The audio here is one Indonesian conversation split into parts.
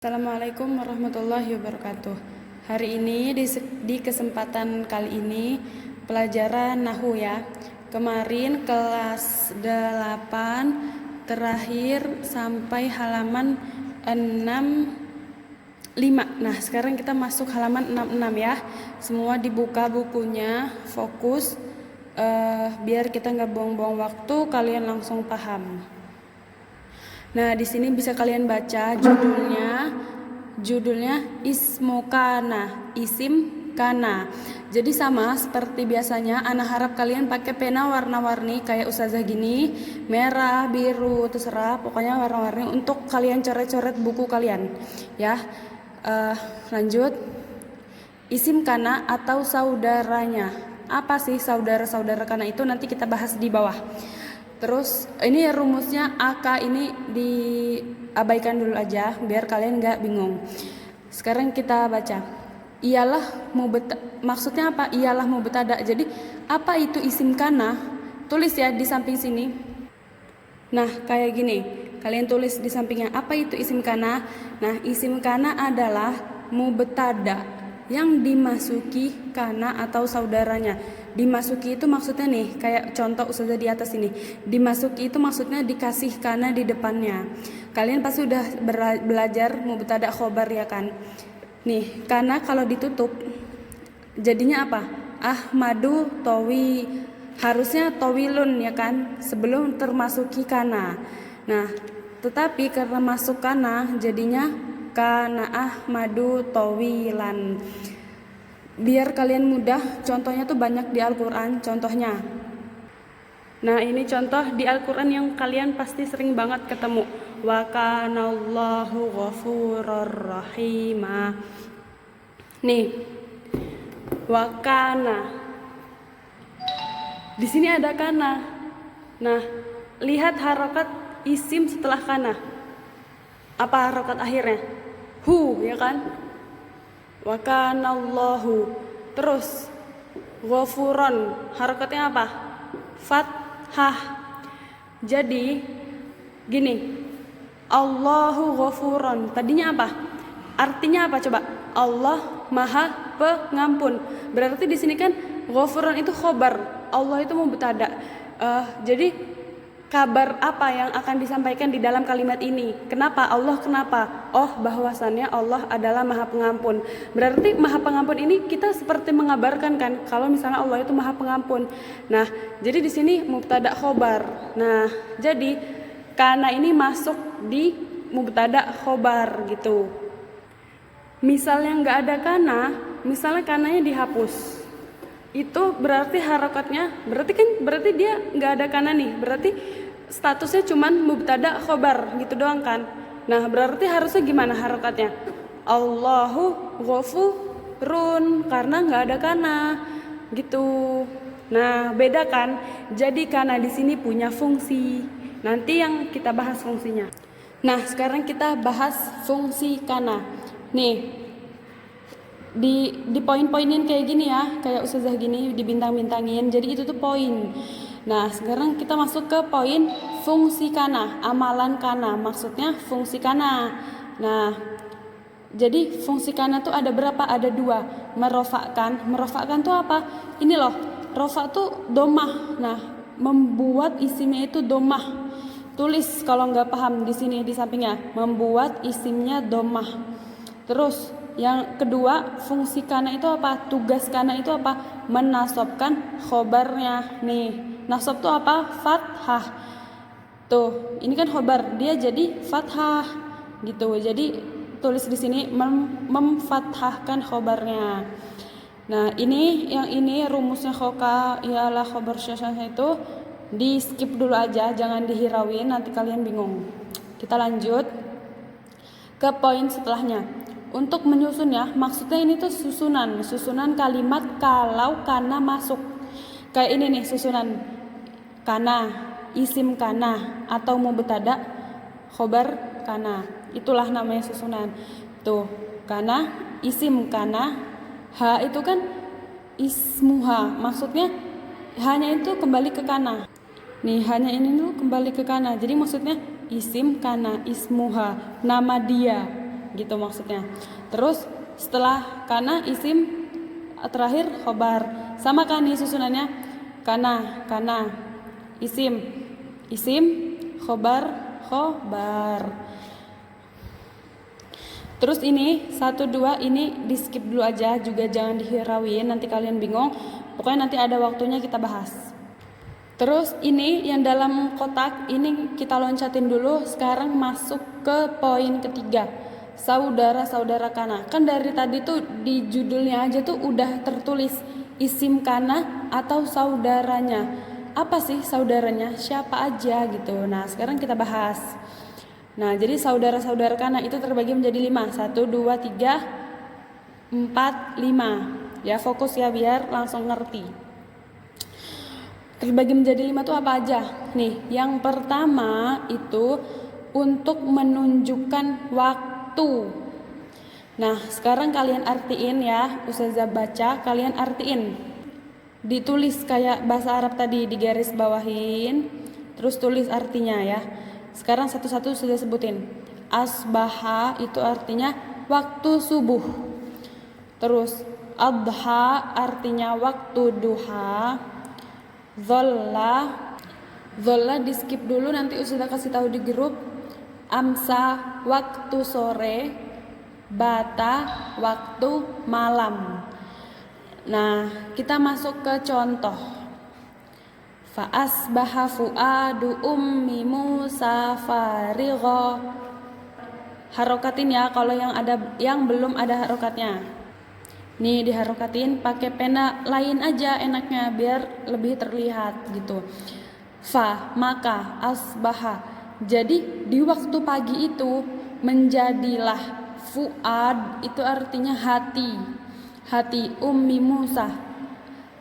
Assalamualaikum warahmatullahi wabarakatuh. Hari ini di kesempatan kali ini pelajaran Nahwu ya. Kemarin kelas 8 terakhir sampai halaman 65. Nah, sekarang kita masuk halaman 66 ya. Semua dibuka bukunya, fokus biar kita nggak buang-buang waktu, kalian langsung paham. Nah, di sini bisa kalian baca judulnya ismu kana, isim kana. Jadi sama seperti biasanya, ana harap kalian pakai pena warna-warni kayak ustazah gini, merah, biru, terserah, pokoknya warna-warni untuk kalian coret-coret buku kalian. Ya, lanjut. Isim kana atau saudaranya. Apa sih saudara-saudara kana itu? Nanti kita bahas di bawah. Terus ini rumusnya AK ini diabaikan dulu aja biar kalian nggak bingung. Sekarang kita baca. Maksudnya apa? Ialah mubtada. Jadi apa itu isim kana? Tulis ya di samping sini. Nah, kayak gini. Kalian tulis di sampingnya apa itu isim kana? Nah, isim kana adalah mubtada yang dimasuki kana atau saudaranya. Dimasuki itu maksudnya nih, kayak contoh ustazah di atas ini. Dimasuki itu maksudnya dikasih kana di depannya. Kalian pasti udah belajar mubtada khobar ya kan? Nih, kana kalau ditutup jadinya apa? Ahmadu towi. Harusnya towilun ya kan? Sebelum termasuki kana. Nah, tetapi karena masuk kana jadinya kana Ahmadu towilan. Biar kalian mudah, contohnya tuh banyak di Al-Quran, contohnya. Nah, ini contoh di Al-Quran yang kalian pasti sering banget ketemu. Wa kanallahu ghafurur rahima. Nih, wa kana. Di sini ada kana. Nah, lihat harokat isim setelah kana. Apa harokat akhirnya? Hu, ya kan? Wa kanallahu. Terus ghafuron, harakatnya apa? Fathah. Jadi gini, Allahu ghafuron. Tadinya apa? Artinya apa coba? Allah Maha Pengampun. Berarti di sini kan ghafuron itu khobar, Allah itu mubtada. Jadi kabar apa yang akan disampaikan di dalam kalimat ini? Kenapa? Allah kenapa? Oh, bahwasannya Allah adalah Maha Pengampun. Berarti Maha Pengampun ini kita seperti mengabarkan kan kalau misalnya Allah itu Maha Pengampun. Nah, jadi di sini mubtada khobar. Nah, jadi kana ini masuk di mubtada khobar gitu. Misalnya nggak ada kana, misalnya kananya dihapus. Itu berarti harakatnya, berarti dia nggak ada kana nih, berarti statusnya cuman mubtada khobar gitu doang kan. Nah, berarti harusnya gimana harakatnya? Allahu ghafurun, karena nggak ada kana gitu. Nah, beda kan? Jadi kana di sini punya fungsi. Nanti yang kita bahas fungsinya. Nah, sekarang kita bahas fungsi kana. Nih, di poin-poinin kayak gini ya, kayak ustazah gini dibintang-bintangin. Jadi itu tuh poin. Nah, sekarang kita masuk ke poin fungsi kana, amalan kana. Maksudnya fungsi kana. Nah, jadi fungsi kana tuh ada berapa? Ada 2. Merofakkan. Merofakkan tuh apa? Ini loh, rofa tuh domah. Nah, membuat isimnya itu domah. Tulis kalau nggak paham di sini di sampingnya. Membuat isimnya domah. Terus yang kedua, fungsi kana itu apa? Tugas kana itu apa? Menasobkan khobarnya. Nih, nasob itu apa? Fathah. Tuh, ini kan khobar, dia jadi fathah gitu. Jadi tulis di sini memfathahkan khobarnya. Nah, yang ini rumusnya khoka ialah khobar syasah itu di skip dulu aja, jangan dihirauin, nanti kalian bingung. Kita lanjut ke poin setelahnya. Untuk menyusun ya, maksudnya ini tuh susunan kalimat kalau kana masuk. Kayak ini nih susunan kana, isim kana atau mubtada khobar kana. Itulah namanya susunan. Tuh, kana, isim kana, ha itu kan ismuha. Maksudnya hanya itu kembali ke kana. Nih, hanya ini tuh kembali ke kana. Jadi maksudnya isim kana, ismuha, nama dia. gitu maksudnya. Terus setelah kana isim terakhir khobar. Sama kan nih susunannya? Kana isim khobar. Terus ini 1 2 ini di skip dulu aja, juga jangan dihirauin nanti kalian bingung. Pokoknya nanti ada waktunya kita bahas. Terus ini yang dalam kotak ini kita loncatin dulu. Sekarang masuk ke poin ketiga, saudara-saudara kana. Kan dari tadi tuh di judulnya aja tuh udah tertulis isim kana atau saudaranya. Apa sih saudaranya? Siapa aja gitu. Nah sekarang kita bahas. Nah jadi saudara-saudara kana itu terbagi menjadi 5. 1, 2, 3, 4, 5. Ya fokus ya biar langsung ngerti. Terbagi menjadi 5 tuh apa aja? Nih, yang pertama itu untuk menunjukkan waktu. Nah, sekarang kalian artiin ya, Ustazah baca, kalian artiin. Ditulis kayak bahasa Arab tadi, digaris bawahin, terus tulis artinya ya. Sekarang satu-satu sudah sebutin. Asbaha itu artinya waktu subuh. Terus adha artinya waktu duha. Zolla di skip dulu, nanti Ustazah kasih tahu di grup. Amsa waktu sore, bata waktu malam. Nah kita masuk ke contoh. Fa'asbaha fuadu ummi Musa farigha. Harokatin ya kalau yang belum ada harokatnya. Nih diharokatin pakai pena lain aja enaknya biar lebih terlihat gitu. Fa maka asbaha. Jadi di waktu pagi itu menjadilah fuad itu artinya hati. Hati Ummi Musa,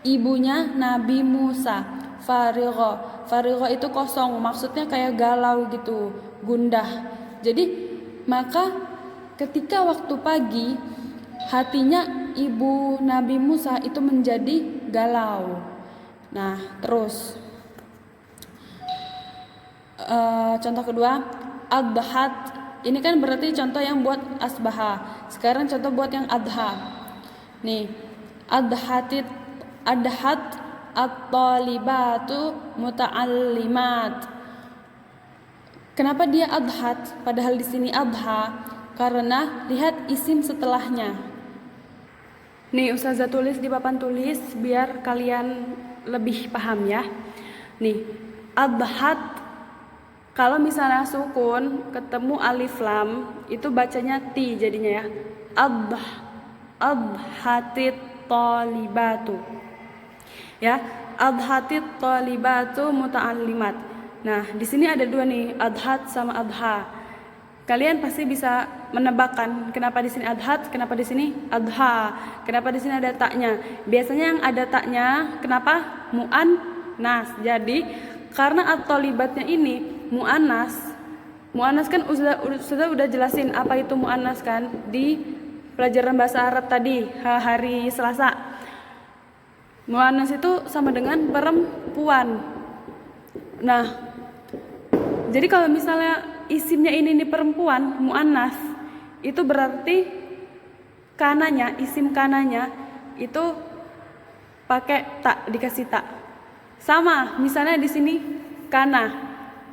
ibunya Nabi Musa. Farigha itu kosong, maksudnya kayak galau gitu, gundah. Jadi maka ketika waktu pagi hatinya ibu Nabi Musa itu menjadi galau. Nah terus contoh kedua, adhat. Ini kan berarti contoh yang buat asbaha. Sekarang contoh buat yang adha. Nih, adhat at-talibatu muta'allimat. Kenapa dia adhat padahal di sini adha? Karena lihat isim setelahnya. Nih Ustazah tulis di papan tulis biar kalian lebih paham ya. Nih, adhat kalau misalnya sukun ketemu alif lam itu bacanya ti jadinya ya. Adhatit talibatu. Ya, adhatit talibatu muta'allimat. Nah, di sini ada dua nih, adhat sama adha. Kalian pasti bisa menebakkan kenapa di sini adhat, kenapa di sini adha, kenapa di sini ada taknya. Biasanya yang ada taknya, kenapa? Mu'annas. Jadi karena at-talibatnya ini mu'annas kan sudah jelasin apa itu mu'annas kan di pelajaran bahasa Arab tadi hari Selasa. Mu'annas itu sama dengan perempuan. Nah, jadi kalau misalnya isimnya ini perempuan, mu'annas, itu berarti kananya, isim kananya itu pakai tak, dikasih tak. Sama, misalnya di sini kana,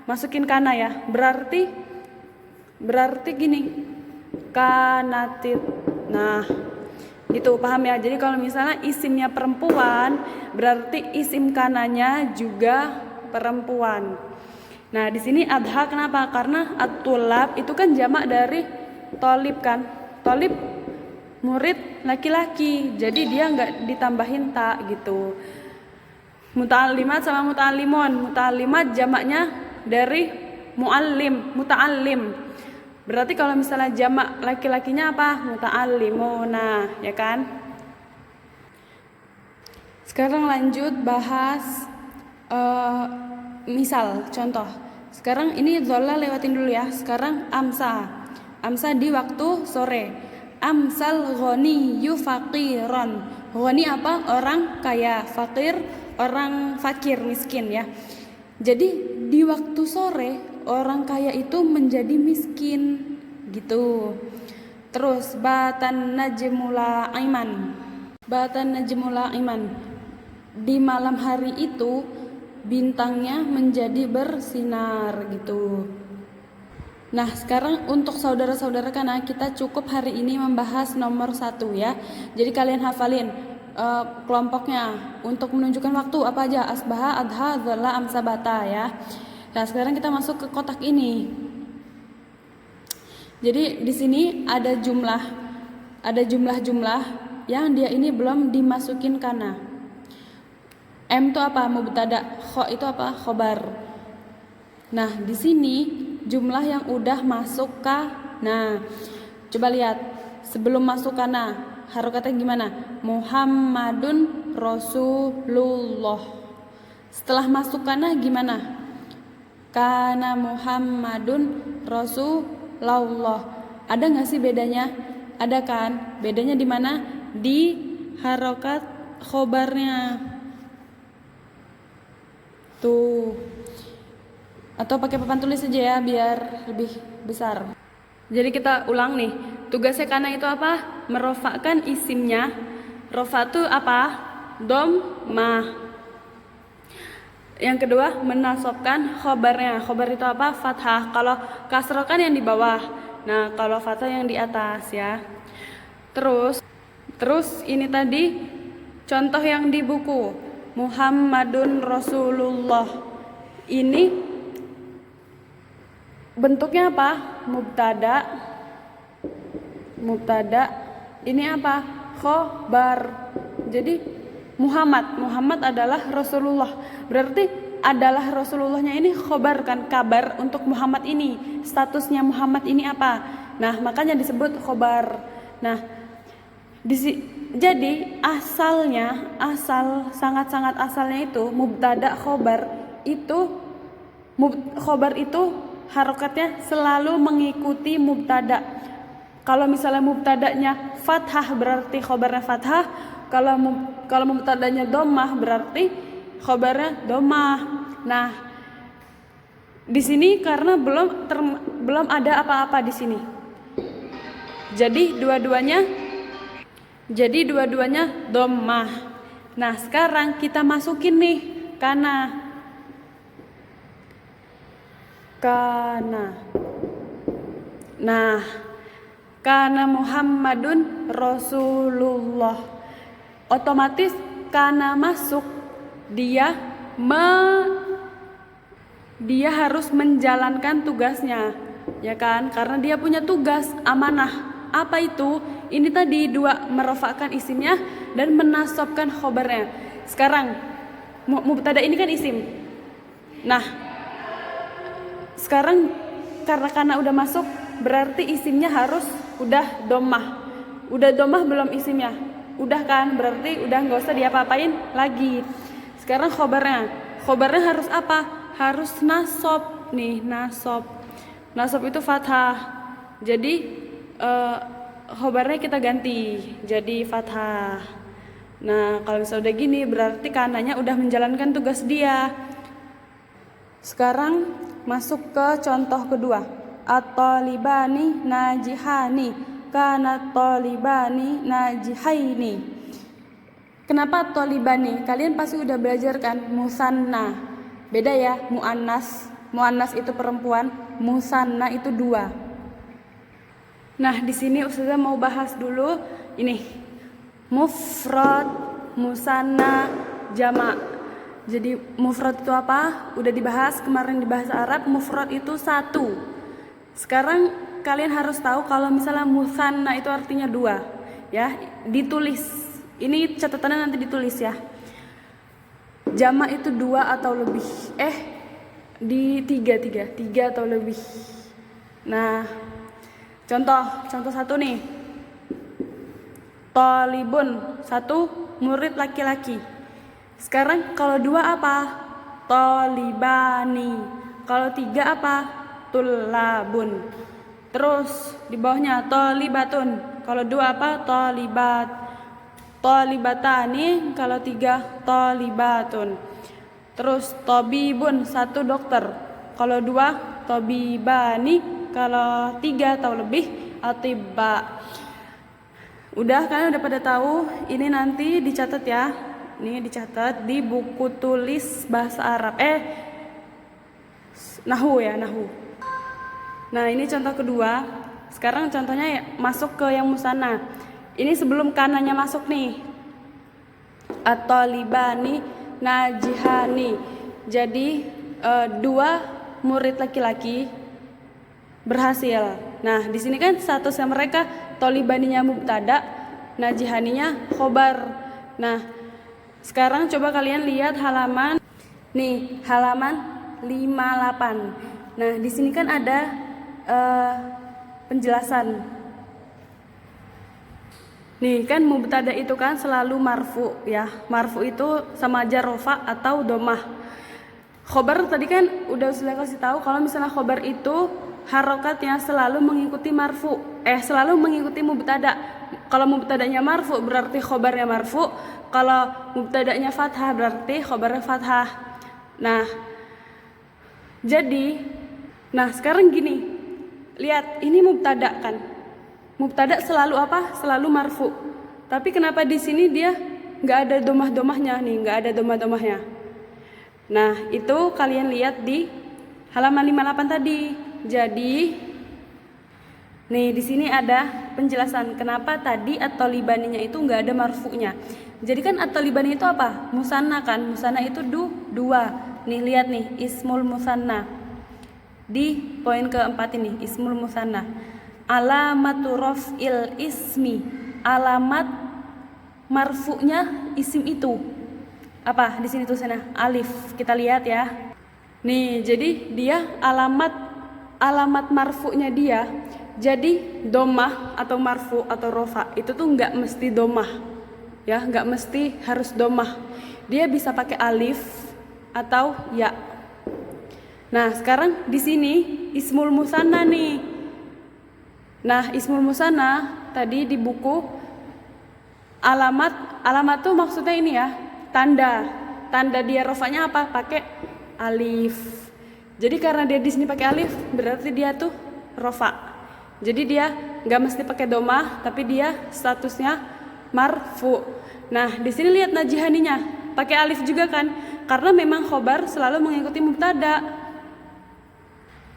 masukin kana ya, berarti gini, kanatit. Nah, gitu paham ya. Jadi kalau misalnya isimnya perempuan, berarti isim kananya juga perempuan. Nah, di sini adha kenapa? Karena at-tulab itu kan jamak dari tolib kan. Tolib murid laki-laki. Jadi dia enggak ditambahin tak gitu. Muta'allimat sama muta'allimun. Muta'allimat jamaknya dari muallim, muta'allim. Berarti kalau misalnya jamak laki-lakinya apa? Muta'allimuna, ya kan? Sekarang lanjut bahas misal, contoh. Sekarang ini zola lewatin dulu ya. Sekarang amsa. Amsa di waktu sore. Amsal ghaniyu faqiran. Ghani apa? Orang kaya. Fakir, orang fakir, miskin ya. Jadi di waktu sore orang kaya itu menjadi miskin gitu. Terus batan najmula iman. Batan najmula iman. Di malam hari itu bintangnya menjadi bersinar gitu. Nah, sekarang untuk saudara-saudara kana kita cukup hari ini membahas nomor 1 ya. Jadi kalian hafalin kelompoknya untuk menunjukkan waktu apa aja, asbaha, adha, dzalla, amsabata ya. Nah, sekarang kita masuk ke kotak ini. Jadi di sini ada jumlah-jumlah yang dia ini belum dimasukin kana. M itu apa? Mubtada. Kho itu apa? Khobar. Nah, di sini jumlah yang udah masuk kana. Coba lihat sebelum masuk kana, harokatnya gimana? Muhammadun Rasulullah. Setelah masuk kana gimana? Kana Muhammadun Rasulullah. Ada nggak sih bedanya? Ada kan? Bedanya di mana? Di harokat khobarnya. Tuh. Atau pakai papan tulis aja ya biar lebih besar. Jadi kita ulang nih. Tugasnya kana itu apa? Merofakkan isimnya. Rofa itu apa? Dhammah. Yang kedua, menasobkan khobarnya. Khobar itu apa? Fathah. Kalau kasroh kan yang di bawah. Nah, kalau fathah yang di atas ya. Terus ini tadi contoh yang di buku. Muhammadun Rasulullah. Ini bentuknya apa? Mubtada. Ini apa? Khobar. Jadi Muhammad adalah Rasulullah. Berarti adalah Rasulullahnya ini khobar kan, kabar untuk Muhammad ini. Statusnya Muhammad ini apa? Nah, makanya disebut khobar. Nah, jadi sangat-sangat asalnya itu mubtada khobar itu harokatnya selalu mengikuti mubtada. Kalau misalnya mubtadanya fathah berarti khobarnya fathah. Kalau mubtadanya dhammah berarti khobarnya dhammah. Nah, di sini karena belum ada apa-apa di sini. Jadi dua-duanya dhammah. Nah, sekarang kita masukin nih kana. Nah, kana Muhammadun Rasulullah. Otomatis kana masuk dia harus menjalankan tugasnya, ya kan? Karena dia punya tugas amanah. Apa itu? Ini tadi dua, merofakkan isimnya dan menasobkan khobarnya. Sekarang mubtada ini kan isim. Nah, sekarang karena udah masuk berarti isimnya harus udah dhammah. Udah dhammah belum isimnya? Udah kan, berarti udah nggak usah diapa-apain lagi. Sekarang khobarnya harus apa? Harus nasob nih, nasob itu fathah. Jadi khobarnya kita ganti jadi fathah. Nah, kalau misalnya udah gini berarti kananya udah menjalankan tugas dia. Sekarang masuk ke contoh kedua. At-talibani najihani. Kana talibani najihaini. Kenapa talibani? Kalian pasti udah belajar kan musanna. Beda ya, muannas. Muannas itu perempuan, musanna itu 2. Nah, di sini Ustazah mau bahas dulu ini. Mufrad, musanna, jamak. Jadi mufrad itu apa? Udah dibahas kemarin di bahasa Arab, mufrad itu 1. Sekarang kalian harus tahu kalau misalnya musanna itu artinya 2, ya, ditulis. Ini catatannya nanti ditulis ya. Jamak itu 2 atau lebih. Di 3 atau lebih. Nah, contoh 1 nih. Talibun, 1 murid laki-laki. Sekarang kalau 2 apa? Talibani. Kalau 3 apa? Tulabun. Terus di bawahnya talibatun. Kalau 2 apa? Talibat. Talibatani. Kalau 3 talibatun. Terus tabibun, 1 dokter. Kalau 2 tabibani. Kalau 3 atau lebih atibba. Udah, kalian udah pada tahu. Ini nanti dicatat ya. Ini dicatat di buku tulis bahasa Arab. Nahu ya, nahu. Nah, ini contoh kedua. Sekarang contohnya ya, masuk ke yang musanna. Ini sebelum kananya masuk nih. At-talibani najihani. Jadi 2 murid laki-laki berhasil. Nah, di sini kan statusnya mereka tolibaninya mubtada, najihaninya khobar. Nah, sekarang coba kalian lihat halaman nih, halaman 58. Nah, di sini kan ada penjelasan. Nih, kan mubtada itu kan selalu marfu ya. Marfu itu sama aja rofa atau domah. Khobar tadi kan udah sudah kasih tahu kalau misalnya khobar itu harokatnya selalu mengikuti marfu, selalu mengikuti mubtada. Kalau mubtadanya marfu berarti khobarnya marfu, kalau mubtadanya fathah berarti khobarnya fathah. Nah, sekarang gini, lihat ini mubtada kan, mubtada selalu apa? Selalu marfu. Tapi kenapa di sini dia nggak ada domah-domahnya nih, nggak ada domah-domahnya? Nah, itu kalian lihat di halaman 58 tadi. Jadi, nih di sini ada penjelasan kenapa tadi at-talibaninya itu nggak ada marfu'nya. Jadi kan at-talibani itu apa? Musanna kan? Musanna itu dua. Nih lihat nih, ismul musanna. Di poin keempat ini, ismul musanna. Alamatu raf'il ismi. Alamat marfu'nya isim itu. Apa? Di sini tulisannya alif. Kita lihat ya. Nih, jadi dia alamat marfu'nya dia jadi domah atau marfu atau rofa itu tuh nggak mesti domah ya, nggak mesti harus domah, dia bisa pakai alif atau ya. Nah, sekarang di sini ismul musanna nih. Nah, ismul musanna tadi di buku alamat tuh maksudnya ini ya, tanda dia rofanya apa? Pakai alif. Jadi karena dia di sini pakai alif, berarti dia tuh rofa. Jadi dia nggak mesti pakai domah, tapi dia statusnya marfu. Nah, di sini lihat najihaninya, pakai alif juga kan? Karena memang khobar selalu mengikuti mubtada.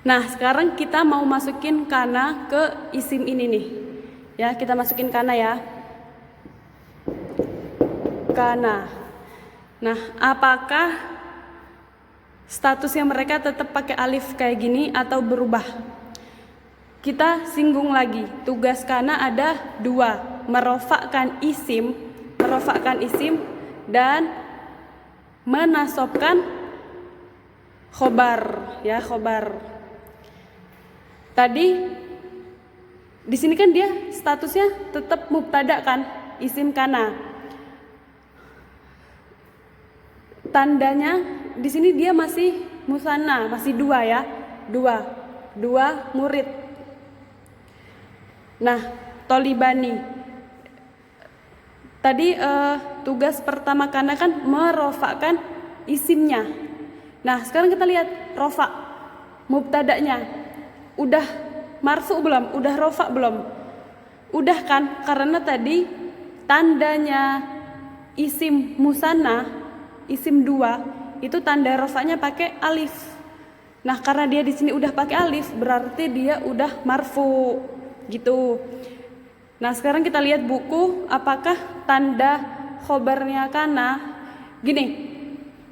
Nah, sekarang kita mau masukin kana ke isim ini nih. Ya, kita masukin kana ya. Kana. Nah, apakah statusnya mereka tetap pakai alif kayak gini atau berubah? Kita singgung lagi. Tugas kana ada 2, merofakkan isim dan menasobkan khobar ya, khobar. Tadi di sini kan dia statusnya tetap mubtada kan, isim kana. Tandanya di sini dia masih musanna, masih 2 ya, 2 murid. Nah, tolibani tadi tugas pertama kana kan merofakkan isimnya. Nah, sekarang kita lihat rofa mubtadanya udah marfu belum, udah rofa belum? Udah kan, karena tadi tandanya isim musanna, isim 2 itu tanda rofanya pakai alif. Nah, karena dia di sini udah pakai alif, berarti dia udah marfu gitu. Nah, sekarang kita lihat buku, apakah tanda khobarnya kana gini.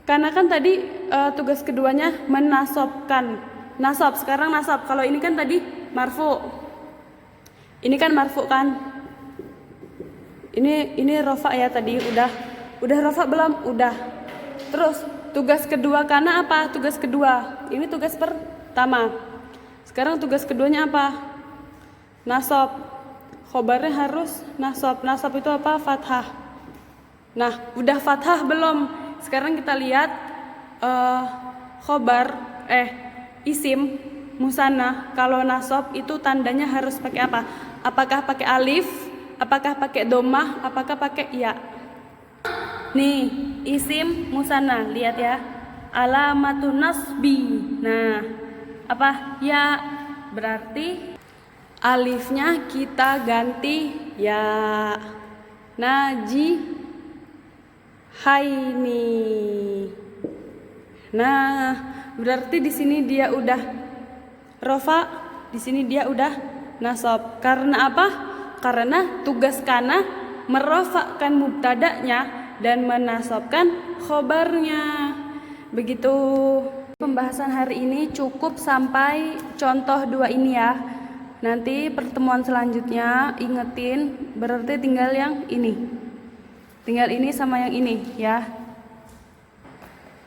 Karena kan tadi tugas keduanya menasobkan. Nasab, sekarang nasab. Kalau ini kan tadi marfu. Ini kan marfu kan? Ini rofa ya tadi, udah rofa belum? Udah. Terus tugas kedua kana apa? Tugas kedua. Ini tugas pertama. Sekarang tugas keduanya apa? Nasab. Khobarnya harus nasab. Nasab itu apa? Fathah. Nah, udah fathah belum? Sekarang kita lihat khobar isim musanna. Kalau nasab itu tandanya harus pakai apa? Apakah pakai alif? Apakah pakai domah? Apakah pakai ya? Nih, isim musanna, lihat ya. Alamatun nasbi. Nah, apa? Ya, berarti Alifnya kita ganti ya. Naji haini. Nah, berarti di sini dia udah rofa, di sini dia udah nasab. Karena apa? Karena tugas kana merofakkan mubtada'nya dan menasabkan khobarnya. Begitu. Pembahasan hari ini cukup sampai contoh 2 ini ya. Nanti pertemuan selanjutnya ingetin, berarti tinggal yang ini. Tinggal ini sama yang ini ya.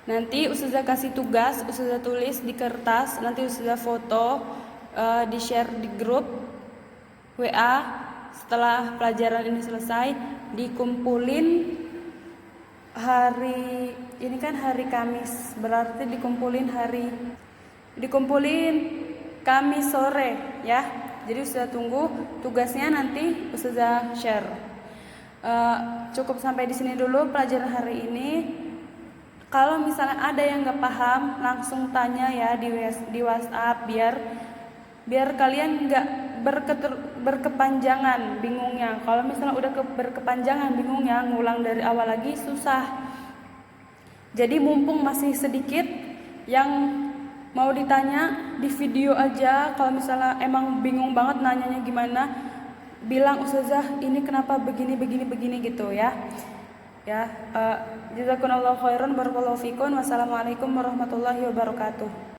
Nanti Ustazah kasih tugas, Ustazah tulis di kertas, nanti Ustazah foto, di-share di grup WA. Setelah pelajaran ini selesai, dikumpulin hari ini kan hari Kamis, berarti dikumpulin Kamis sore ya. Jadi Ustazah tunggu tugasnya, nanti Ustazah share. Cukup sampai di sini dulu pelajaran hari ini. Kalau misalnya ada yang nggak paham, langsung tanya ya di WhatsApp biar kalian nggak berkepanjangan bingungnya. Kalau misalnya udah berkepanjangan bingungnya, ngulang dari awal lagi susah. Jadi mumpung masih sedikit yang mau ditanya, di video aja. Kalau misalnya emang bingung banget nanyanya gimana, bilang Ustazah ini kenapa begini gitu ya. Jazakumullahu khairan, barakallahu fikum. Wassalamualaikum warahmatullahi wabarakatuh.